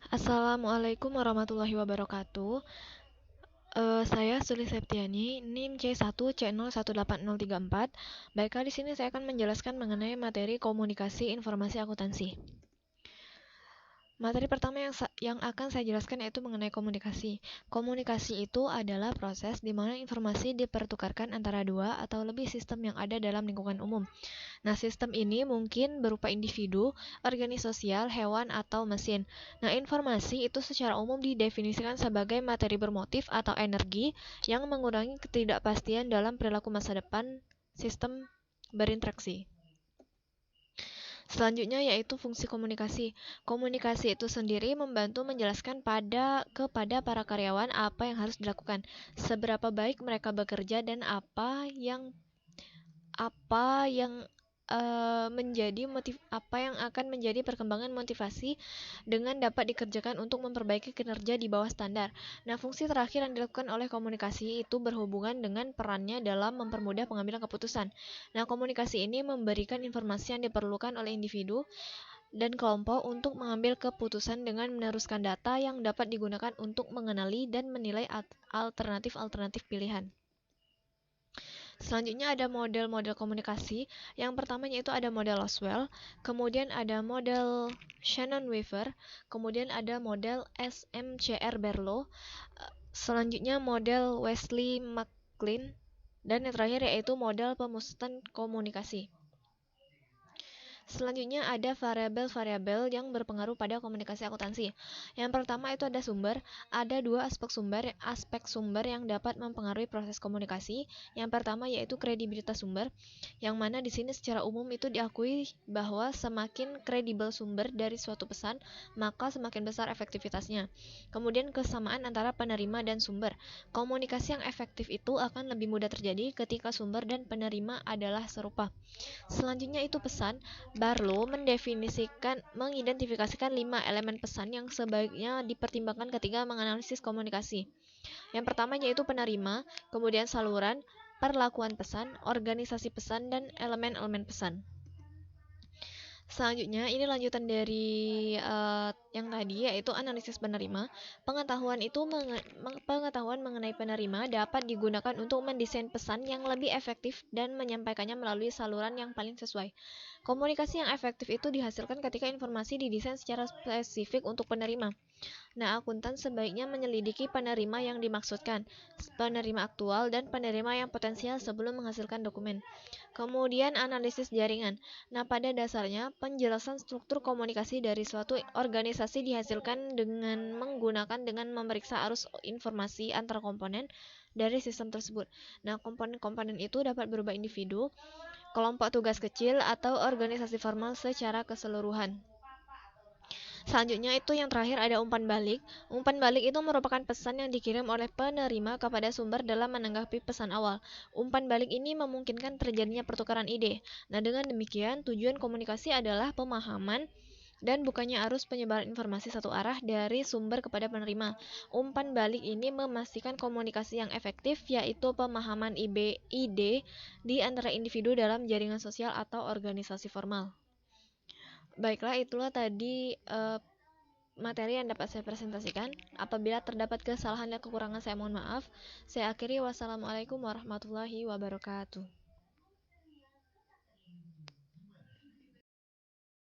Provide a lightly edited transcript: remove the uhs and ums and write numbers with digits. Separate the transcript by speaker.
Speaker 1: Assalamualaikum warahmatullahi wabarakatuh. Saya Suli Septiani, NIM C1C0180034. Baiklah, di sini saya akan menjelaskan mengenai materi komunikasi informasi akuntansi. Materi pertama yang akan saya jelaskan yaitu mengenai komunikasi. Komunikasi itu adalah proses di mana informasi dipertukarkan antara dua atau lebih sistem yang ada dalam lingkungan umum. Nah, sistem ini mungkin berupa individu, organisasi sosial, hewan, atau mesin. Nah, informasi itu secara umum didefinisikan sebagai materi bermotif atau energi yang mengurangi ketidakpastian dalam perilaku masa depan sistem berinteraksi. Selanjutnya yaitu fungsi komunikasi. Komunikasi itu sendiri membantu menjelaskan kepada para karyawan apa yang harus dilakukan, seberapa baik mereka bekerja dan apa yang akan menjadi perkembangan motivasi dengan dapat dikerjakan untuk memperbaiki kinerja di bawah standar. Nah, fungsi terakhir yang dilakukan oleh komunikasi itu berhubungan dengan perannya dalam mempermudah pengambilan keputusan. Nah, komunikasi ini memberikan informasi yang diperlukan oleh individu dan kelompok untuk mengambil keputusan dengan meneruskan data yang dapat digunakan untuk mengenali dan menilai alternatif-alternatif pilihan. Selanjutnya ada model-model komunikasi. Yang pertama yaitu ada model Loswell, kemudian ada model Shannon-Weaver, kemudian ada model SMCR Berlow, selanjutnya model Wesley McLean, dan yang terakhir yaitu model pemusatan komunikasi. Selanjutnya ada variabel-variabel yang berpengaruh pada komunikasi akuntansi. Yang pertama itu ada sumber. Ada dua aspek sumber yang dapat mempengaruhi proses komunikasi. Yang pertama yaitu kredibilitas sumber, yang mana di sini secara umum itu diakui bahwa semakin kredibel sumber dari suatu pesan, maka semakin besar efektivitasnya. Kemudian kesamaan antara penerima dan sumber. Komunikasi yang efektif itu akan lebih mudah terjadi ketika sumber dan penerima adalah serupa. Selanjutnya itu pesan. Barlow mengidentifikasikan 5 elemen pesan yang sebaiknya dipertimbangkan ketika menganalisis komunikasi. Yang pertama yaitu penerima, kemudian saluran, perlakuan pesan, organisasi pesan, dan elemen-elemen pesan. Selanjutnya, ini lanjutan dari yang tadi, yaitu analisis penerima. Pengetahuan mengenai penerima dapat digunakan untuk mendesain pesan yang lebih efektif dan menyampaikannya melalui saluran yang paling sesuai. Komunikasi yang efektif itu dihasilkan ketika informasi didesain secara spesifik untuk penerima. Nah, akuntan sebaiknya menyelidiki penerima yang dimaksudkan, penerima aktual, dan penerima yang potensial sebelum menghasilkan dokumen. Kemudian analisis jaringan. Nah, pada dasarnya penjelasan struktur komunikasi dari suatu organisasi dihasilkan dengan memeriksa arus informasi antar komponen dari sistem tersebut. Nah, komponen-komponen itu dapat berupa individu, kelompok tugas kecil, atau organisasi formal secara keseluruhan. Selanjutnya itu yang terakhir ada umpan balik. Umpan balik itu merupakan pesan yang dikirim oleh penerima kepada sumber dalam menanggapi pesan awal. Umpan balik ini memungkinkan terjadinya pertukaran ide. Nah, dengan demikian tujuan komunikasi adalah pemahaman dan bukannya arus penyebaran informasi satu arah dari sumber kepada penerima. Umpan balik ini memastikan komunikasi yang efektif, yaitu pemahaman ide di antara individu dalam jaringan sosial atau organisasi formal. Baiklah, itulah tadi materi yang dapat saya presentasikan. Apabila terdapat kesalahan dan kekurangan, saya mohon maaf. Saya akhiri, wassalamualaikum warahmatullahi wabarakatuh.